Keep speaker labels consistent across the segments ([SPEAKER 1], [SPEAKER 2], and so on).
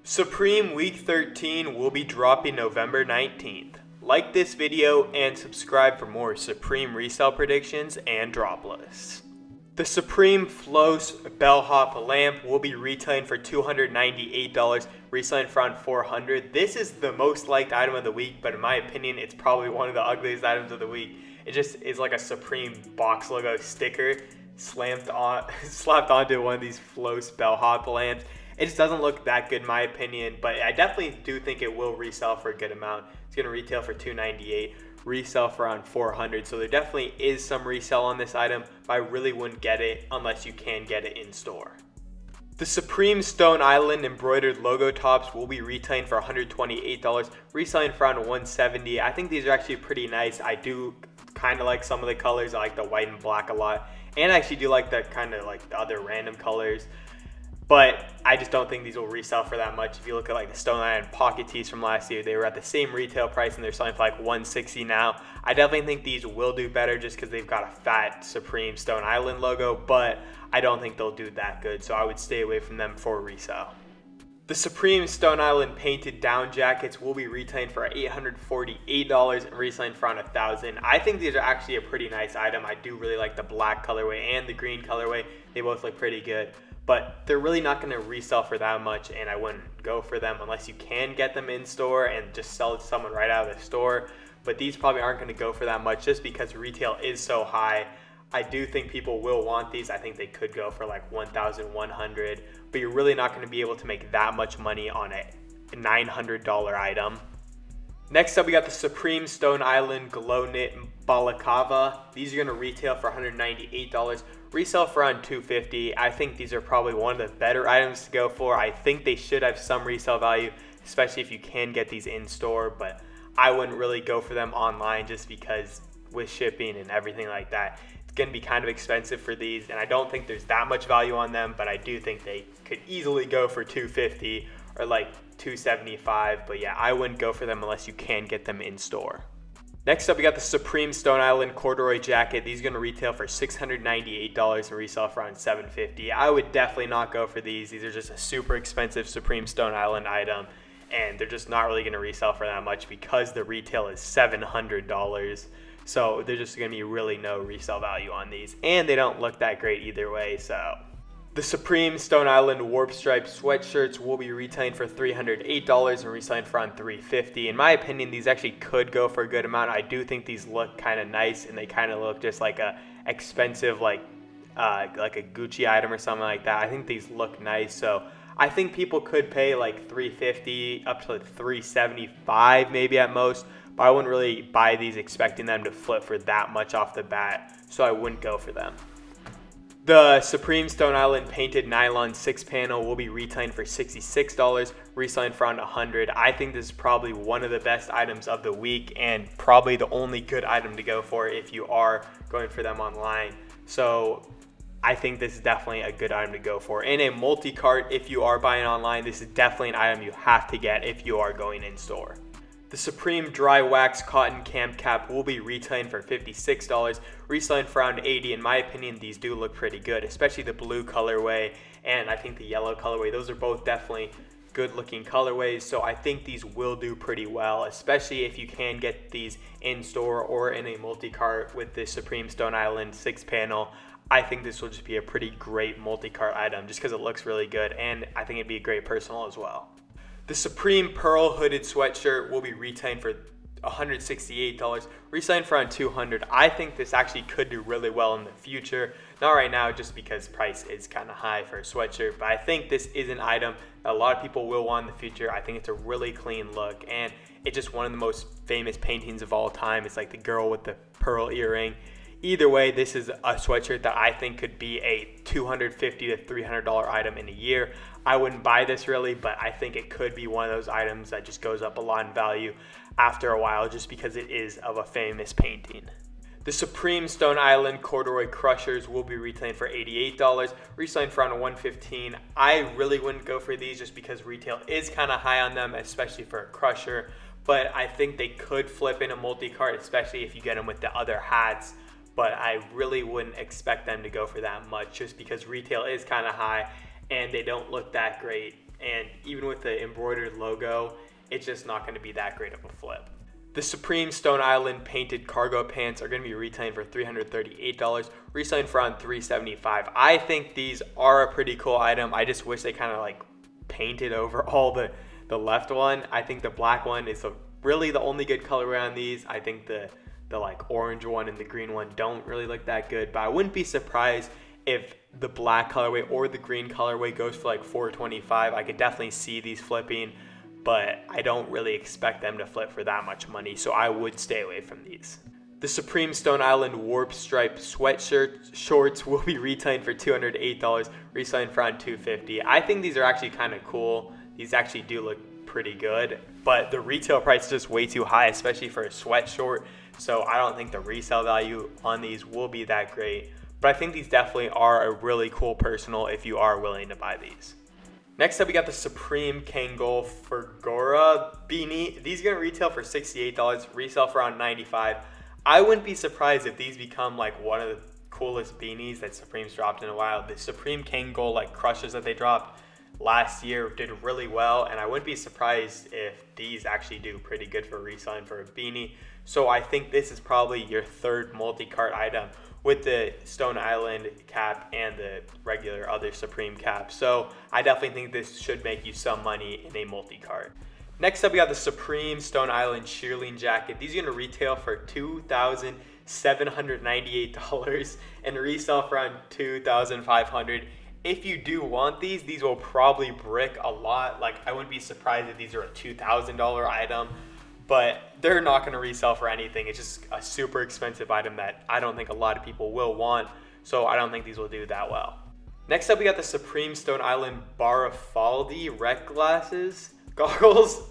[SPEAKER 1] Supreme Week 13 will be dropping November 19th. Like this video and subscribe for more Supreme resale predictions and drop lists. The Supreme FLOS Bellhop lamp will be retailing for $298, reselling for around $400. This is the most liked item of the week, but in my opinion, it's probably one of the ugliest items of the week. It just is like a Supreme box logo sticker slapped onto one of these FLOS Bellhop lamps. It just doesn't look that good in my opinion, but I definitely do think it will resell for a good amount. It's going to retail for $298, resell for around $400. So there definitely is some resell on this item, but I really wouldn't get it unless you can get it in store. The Supreme Stone Island embroidered logo tops will be retailing for $128, reselling for around $170. I think these are actually pretty nice. I do kind of like some of the colors. I like the white and black a lot, and I actually do like the kind of like the other random colors. But I just don't think these will resell for that much. If you look at like the Stone Island pocket tees from last year, they were at the same retail price and they're selling for like $160 now. I definitely think these will do better just because they've got a fat Supreme Stone Island logo, but I don't think they'll do that good. So I would stay away from them for resale. The Supreme Stone Island painted down jackets will be retailing for $848 and reselling for around $1,000. I think these are actually a pretty nice item. I do really like the black colorway and the green colorway. They both look pretty good, but they're really not going to resell for that much, and I wouldn't go for them unless you can get them in store and just sell it to someone right out of the store. But these probably aren't going to go for that much just because retail is so high. I do think people will want these. I think they could go for like $1,100, but you're really not going to be able to make that much money on a $900 item. Next up, we got the Supreme Stone Island Glow Knit Balaclava. These are going to retail for $198, resell for around $250. I think these are probably one of the better items to go for. I think they should have some resale value, especially if you can get these in store, but I wouldn't really go for them online just because with shipping and everything like that, it's going to be kind of expensive for these, and I don't think there's that much value on them, but I do think they could easily go for $250 or like $275, but yeah, I wouldn't go for them unless you can get them in store. Next up, we got the Supreme Stone Island Corduroy jacket. These are going to retail for $698 and resell for around $750. I would definitely not go for these. These are just a super expensive Supreme Stone Island item, and they're just not really going to resell for that much because the retail is $700. So there's just going to be really no resale value on these, and they don't look that great either way. So the Supreme Stone Island Warp Stripe sweatshirts will be retailing for $308 and reselling for around $350. In my opinion, these actually could go for a good amount. I do think these look kind of nice, and they kind of look just like a expensive like a Gucci item or something like that. I think these look nice, so I think people could pay like $350 up to like $375 maybe at most. But I wouldn't really buy these expecting them to flip for that much off the bat, so I wouldn't go for them. The Supreme Stone Island painted nylon 6-panel will be retailing for $66, reselling for around $100. I think this is probably one of the best items of the week and probably the only good item to go for if you are going for them online. So I think this is definitely a good item to go for. In a multi-cart, if you are buying online, this is definitely an item you have to get if you are going in store. The Supreme Dry Wax Cotton Cam Cap will be retailing for $56, reselling for around $80. In my opinion, these do look pretty good, especially the blue colorway and I think the yellow colorway. Those are both definitely good looking colorways, so I think these will do pretty well, especially if you can get these in store or in a multi-cart with the Supreme Stone Island 6-panel. I think this will just be a pretty great multi-cart item just because it looks really good, and I think it'd be a great personal as well. The Supreme Pearl Hooded Sweatshirt will be retailing for $168, reselling for around $200. I think this actually could do really well in the future. Not right now just because price is kind of high for a sweatshirt, but I think this is an item that a lot of people will want in the future. I think it's a really clean look, and it's just one of the most famous paintings of all time. It's like the girl with the pearl earring. Either way, this is a sweatshirt that I think could be a $250 to $300 item in a year. I wouldn't buy this really, but I think it could be one of those items that just goes up a lot in value after a while just because it is of a famous painting. The Supreme Stone Island Corduroy Crushers will be retailing for $88, reselling for around $115. I really wouldn't go for these just because retail is kind of high on them, especially for a crusher, but I think they could flip in a multi-cart, especially if you get them with the other hats. But I really wouldn't expect them to go for that much just because retail is kind of high and they don't look that great and even with the embroidered logo, it's just not going to be that great of a flip. The Supreme Stone Island painted cargo pants are going to be retailing for $338, reselling for around $375. I think these are a pretty cool item. I just wish they kind of like painted over all the left one. I think the black one is really the only good colorway on these. I think the like orange one and the green one don't really look that good, but I wouldn't be surprised if the black colorway or the green colorway goes for like $425. I could definitely see these flipping, but I don't really expect them to flip for that much money, so I would stay away from these. The Supreme Stone Island Warp Stripe Sweatshirt shorts will be retailing for $208, reselling for around $250. I think these are actually kind of cool. These actually do look pretty good, but the retail price is just way too high, especially for a sweatshort, so I don't think the resale value on these will be that great, but I think these definitely are a really cool personal if you are willing to buy these. Next up, we got the Supreme Kangol Furgora beanie. These are going to retail for $68, resell for around $95. I wouldn't be surprised if these become like one of the coolest beanies that Supreme's dropped in a while. The Supreme Kangol like crushes that they dropped last year did really well, and I wouldn't be surprised if these actually do pretty good for reselling for a beanie. So I think this is probably your third multi-cart item with the Stone Island cap and the regular other Supreme cap. So I definitely think this should make you some money in a multi-cart. Next up, we got the Supreme Stone Island Shearling jacket. These are gonna retail for $2,798 and resell for around $2,500. If you do want these will probably brick a lot. Like, I wouldn't be surprised if these are a $2,000 item, but they're not going to resell for anything. It's just a super expensive item that I don't think a lot of people will want, so I don't think these will do that well. Next up, we got the Supreme Stone Island Baruffaldi rec goggles.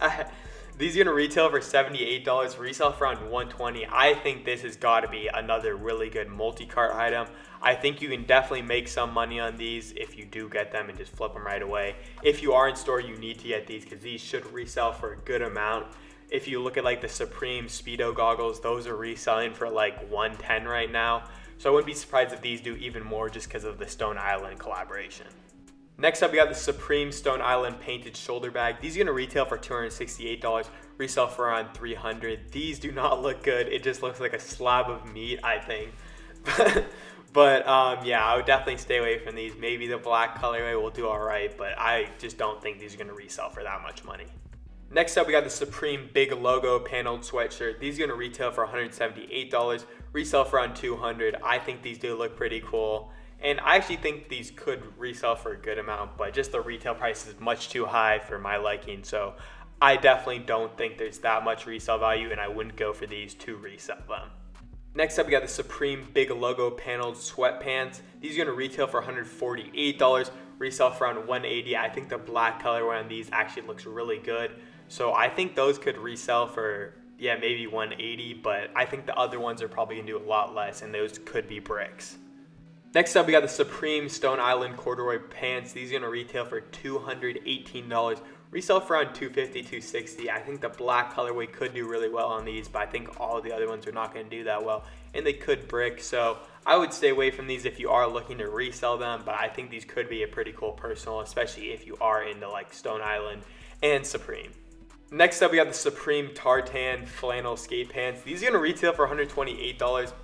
[SPEAKER 1] These are going to retail for $78, resell for around $120. I think this has got to be another really good multi-cart item. I think you can definitely make some money on these if you do get them and just flip them right away. If you are in store, you need to get these because these should resell for a good amount. If you look at like the Supreme Speedo goggles, those are reselling for like $110 right now. So I wouldn't be surprised if these do even more just because of the Stone Island collaboration. Next up, we got the Supreme Stone Island painted shoulder bag. These are gonna retail for $268, resell for around $300. These do not look good. It just looks like a slab of meat, I think. But yeah, I would definitely stay away from these. Maybe the black colorway will do all right, but I just don't think these are gonna resell for that much money. Next up, we got the Supreme Big Logo paneled sweatshirt. These are gonna retail for $178, resell for around $200. I think these do look pretty cool. And I actually think these could resell for a good amount, but just the retail price is much too high for my liking. So I definitely don't think there's that much resale value, and I wouldn't go for these to resell them. Next up, we got the Supreme Big Logo paneled sweatpants. These are gonna retail for $148, resell for around $180. I think the black colorway on these actually looks really good. So I think those could resell for, yeah, maybe $180, but I think the other ones are probably gonna do a lot less, and those could be bricks. Next up, we got the Supreme Stone Island Corduroy pants. These are gonna retail for $218, resell for around $250, $260. I think the black colorway could do really well on these, but I think all the other ones are not gonna do that well, and they could brick. So I would stay away from these if you are looking to resell them, but I think these could be a pretty cool personal, especially if you are into like Stone Island and Supreme. Next up, we got the Supreme Tartan flannel skate pants. These are gonna retail for $128,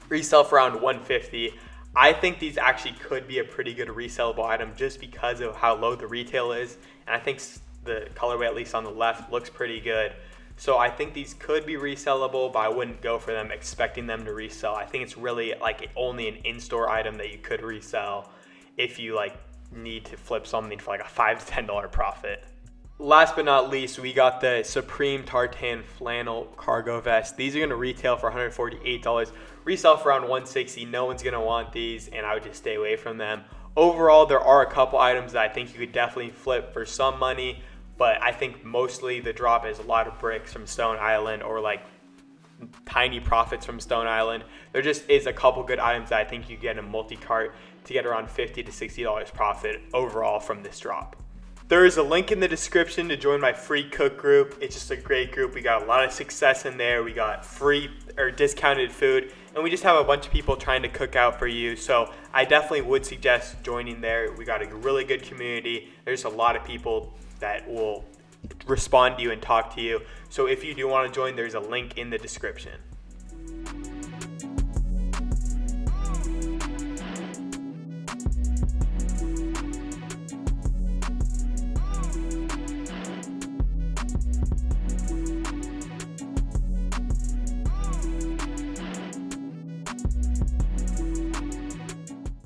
[SPEAKER 1] resell for around $150. I think these actually could be a pretty good resellable item just because of how low the retail is. And I think the colorway, at least on the left, looks pretty good. So I think these could be resellable, but I wouldn't go for them expecting them to resell. I think it's really like only an in-store item that you could resell if you like need to flip something for like a $5 to $10 profit. Last but not least, we got the Supreme Tartan flannel cargo vest. These are gonna retail for $148, resell for around $160. No one's gonna want these, and I would just stay away from them. Overall, there are a couple items that I think you could definitely flip for some money, but I think mostly the drop is a lot of bricks from Stone Island or like tiny profits from Stone Island. There just is a couple good items that I think you get in a multi-cart to get around $50 to $60 profit overall from this drop. There is a link in the description to join my free cook group. It's just a great group. We got a lot of success in there. We got free or discounted food, and we just have a bunch of people trying to cook out for you. So I definitely would suggest joining there. We got a really good community. There's a lot of people that will respond to you and talk to you. So if you do want to join, there's a link in the description.